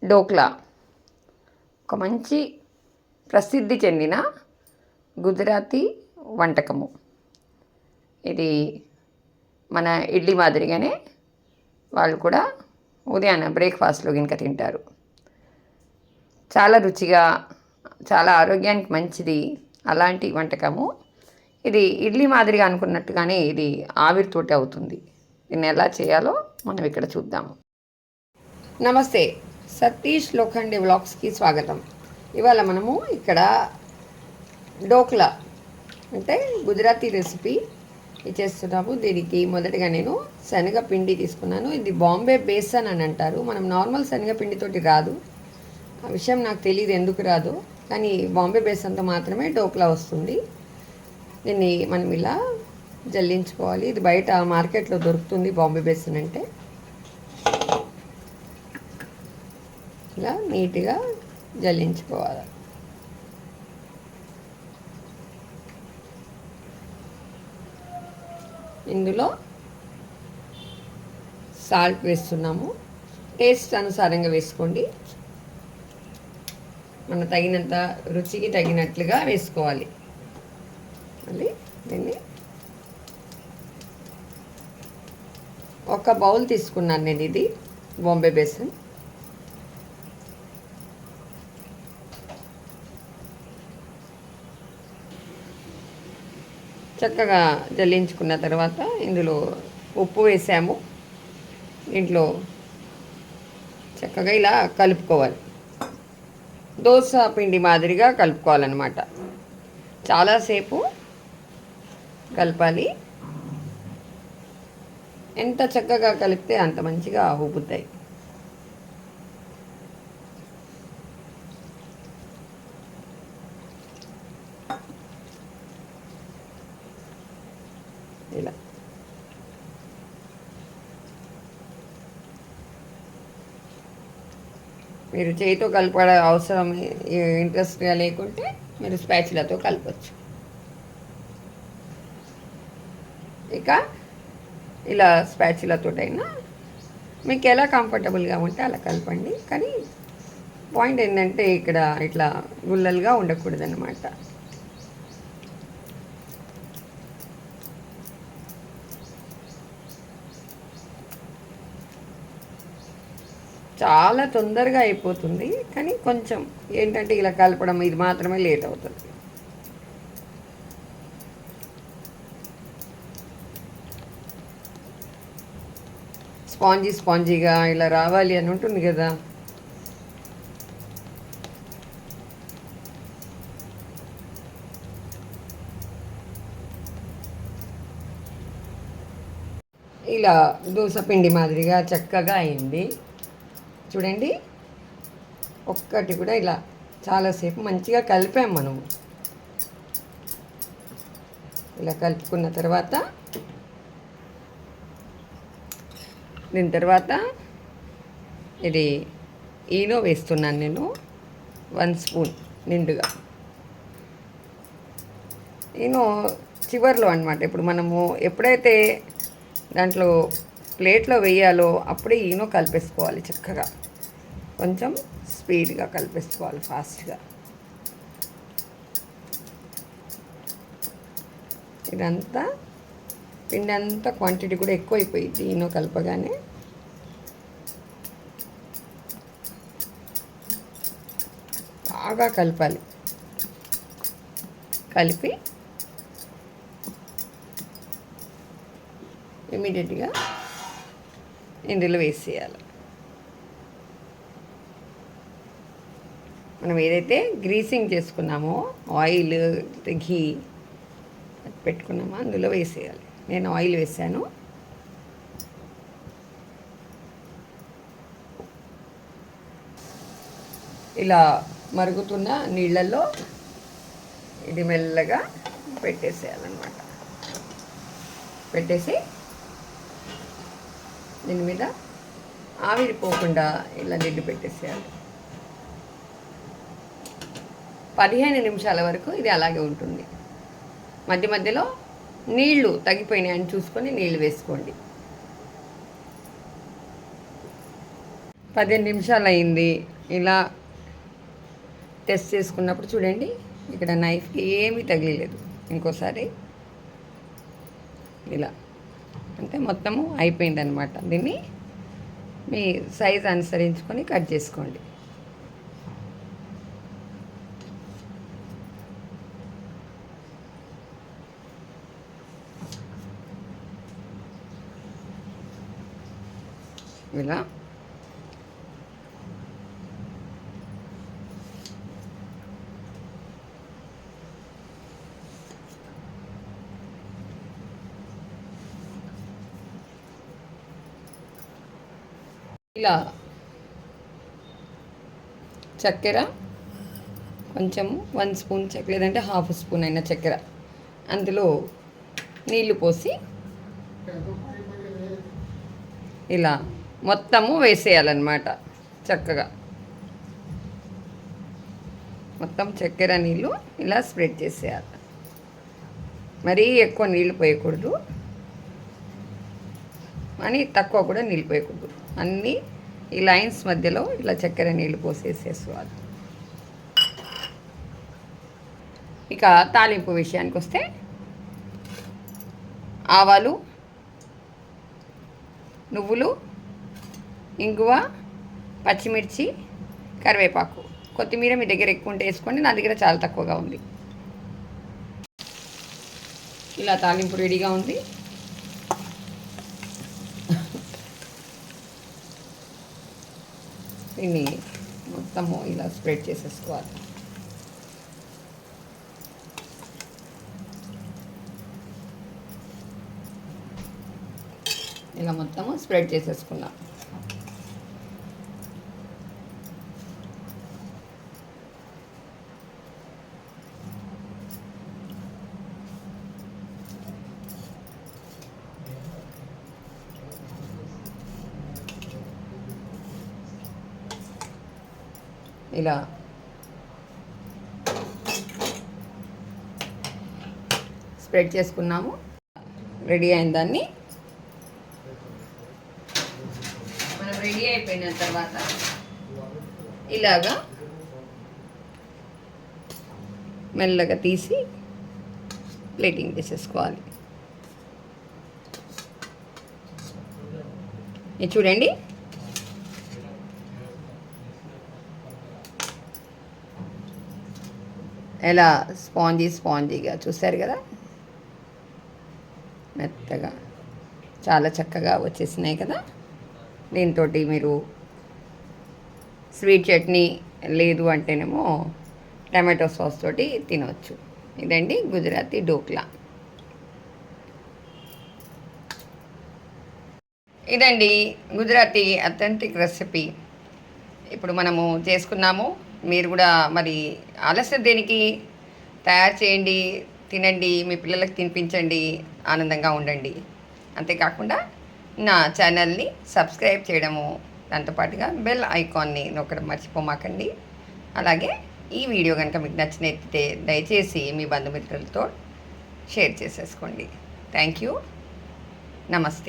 డోక్లా ఒక మంచి ప్రసిద్ధి చెందిన గుజరాతీ వంటకము. ఇది మన ఇడ్లీ మాదిరిగానే వాళ్ళు కూడా ఉదయాన్న బ్రేక్ఫాస్ట్లో గినక తింటారు. చాలా రుచిగా, చాలా ఆరోగ్యానికి మంచిది అలాంటి వంటకము. ఇది ఇడ్లీ మాదిరిగా అనుకున్నట్టుగానే ఇది ఆవిరితోటి అవుతుంది. దీన్ని ఎలా చేయాలో మనం ఇక్కడ చూద్దాము. నమస్తే, సతీష్ లోఖండే వ్లాగ్స్కి స్వాగతం. ఇవాళ మనము ఇక్కడ డోక్లా అంటే గుజరాతీ రెసిపీ చేస్తున్నాము. దీనికి మొదటగా నేను శనగపిండి తీసుకున్నాను. ఇది బాంబే బేసన్ అని అంటారు. మనం నార్మల్ శనగపిండితోటి రాదు. ఆ విషయం నాకు తెలియదు ఎందుకు రాదు, కానీ బాంబే బేసన్తో మాత్రమే డోక్లా వస్తుంది. దీన్ని మనం ఇలా జల్లించుకోవాలి. ఇది బయట మార్కెట్లో దొరుకుతుంది బాంబే బేసన్ అంటే. ఇలా నీట్గా జల్లించుకోవాలి. ఇందులో సాల్ట్ వేస్తున్నాము. టేస్ట్ అనుసారంగా వేసుకోండి. మన తగినంత రుచికి తగినట్లుగా వేసుకోవాలి. మళ్ళీ దీన్ని ఒక బౌల్ తీసుకున్నాను నేను. ఇది బాంబే బేసన్. చక్కగా జల్లించుకున్న తర్వాత ఇందులో ఉప్పు వేసాము. దీంట్లో చక్కగా ఇలా కలుపుకోవాలి. దోశ పిండి మాదిరిగా కలుపుకోవాలన్నమాట. చాలాసేపు కలపాలి. ఎంత చక్కగా కలిపితే అంత మంచిగా ఉబ్బుతాయి. ఇలా మీరు చేతితో కలపడం అవసరం ఇంట్రెస్ట్గా లేకుంటే మీరు స్పాచులాతో కలపచ్చు. ఇక ఇలా స్పాచులాతోటైనా మీకు ఎలా కంఫర్టబుల్గా ఉంటే అలా కలపండి. కానీ పాయింట్ ఏంటంటే ఇక్కడ ఇట్లా గుల్లలుగా ఉండకూడదు అన్నమాట. చాలా తొందరగా అయిపోతుంది, కానీ కొంచెం ఏంటంటే ఇలా కలపడం ఇది మాత్రమే లేట్ అవుతుంది. స్పాంజీగా ఇలా రావాలి అని ఉంటుంది కదా. ఇలా దోశ పిండి మాదిరిగా చక్కగా అయింది. చూడండి, ఒక్కటి కూడా ఇలా చాలాసేపు మంచిగా కలిపాము మనము. ఇలా కలుపుకున్న తర్వాత దీని తర్వాత ఇది ఈనో వేస్తున్నాను నేను. 1 స్పూన్ నిండుగా ఈనో చివర్లో అన్నమాట. ఇప్పుడు మనము ఎప్పుడైతే దాంట్లో ప్లేట్లో వేయాలో అప్పుడే ఈనో కలిపేసుకోవాలి. చక్కగా కొంచెం స్పీడ్గా కలిపేసుకోవాలి, ఫాస్ట్గా. ఇదంతా పిండి అంతా క్వాంటిటీ కూడా ఎక్కువైపోయింది ఈనో కలపగానే. బాగా కలపాలి. కలిపి ఇమీడియట్గా ఇందులో వేసేయాలి. మనం ఏదైతే గ్రీసింగ్ చేసుకున్నామో ఆయిల్, ఘీ పెట్టుకున్నామో అందులో వేసేయాలి. నేను ఆయిల్ వేసాను. ఇలా మరుగుతున్న నీళ్ళల్లో ఇది మెల్లగా పెట్టేసేయాలన్నమాట. పెట్టేసి దీని మీద ఆవిరిపోకుండా ఇలా లిడ్ పెట్టేసేయాలి. 15 నిమిషాల వరకు ఇది అలాగే ఉంటుంది. మధ్య మధ్యలో నీళ్లు తగ్గిపోయినాయని చూసుకొని నీళ్ళు వేసుకోండి. 15 నిమిషాలు అయింది. ఇలా టెస్ట్ చేసుకున్నప్పుడు చూడండి, ఇక్కడ నైఫ్కి ఏమీ తగిలేదు. ఇంకోసారి ఇలా అంటే మొత్తము అయిపోయిందనమాట. దీన్ని మీ సైజ్ అనుసరించుకొని కట్ చేసుకోండి. ఇలా ఇలా చక్కెర కొంచెం 1 స్పూన్ చక్కెర, లేదంటే హాఫ్ స్పూన్ అయిన చక్కెర, అందులో నీళ్లు పోసి ఇలా మొత్తము వేసేయాలన్నమాట. చక్కగా మొత్తం చక్కెర నీళ్ళు ఇలా స్ప్రెడ్ చేసేయాలి. మరీ ఎక్కువ నీళ్ళు పోయకూడదు, అని తక్కువ కూడా నీళ్ళు పోయకూడదు. అన్నీ ఈ లైన్స్ మధ్యలో ఇలా చక్కెర నీళ్ళు పోసేసేసుకోవాలి. ఇక తాలింపు విషయానికి వస్తే ఆవాలు, నువ్వులు, ఇంగువ, పచ్చిమిర్చి, కరివేపాకు, కొత్తిమీర మీ దగ్గర ఎక్కువ ఉంటే వేసుకోండి. నా దగ్గర చాలా తక్కువగా ఉంది. ఇలా తాలింపు రెడీగా ఉంది. దీన్ని మొత్తము ఇలా స్ప్రెడ్ చేసేసుకోవాలి. ఇలా మొత్తము స్ప్రెడ్ చేసేసుకున్నాం. ఇలా స్ప్రెడ్ చేసుకున్నాము. రెడీ అయిన దాన్ని మనం రెడీ అయిపోయిన తర్వాత ఇలాగా మెల్లగా తీసి ప్లేటింగ్ చేసేసుకోవాలి. ఇది చూడండి, ఎలా స్పాంజీగా చూసారు కదా, మెత్తగా చాలా చక్కగా వచ్చేసినాయి కదా. దీంతో మీరు స్వీట్ చట్నీ లేదు అంటేనేమో టమాటో సాస్ తోటి తినవచ్చు. ఇదండి గుజరాతీ ఢోక్లా. ఇదండి గుజరాతీ అథెంటిక్ రెసిపీ. ఇప్పుడు మనము చేసుకున్నాము. మీరు కూడా మరి ఆలస్యం దేనికి, తయారు చేయండి, తినండి, మీ పిల్లలకు తినిపించండి, ఆనందంగా ఉండండి. అంతేకాకుండా నా ఛానల్ని సబ్స్క్రైబ్ చేయడము, దాంతోపాటుగా బెల్ ఐకాన్ని నొక్కడం మర్చిపోమాకండి. అలాగే ఈ వీడియో కనుక మీకు నచ్చినట్లయితే దయచేసి మీ బంధుమిత్రులతో షేర్ చేసేసుకోండి. Thank you. నమస్తే.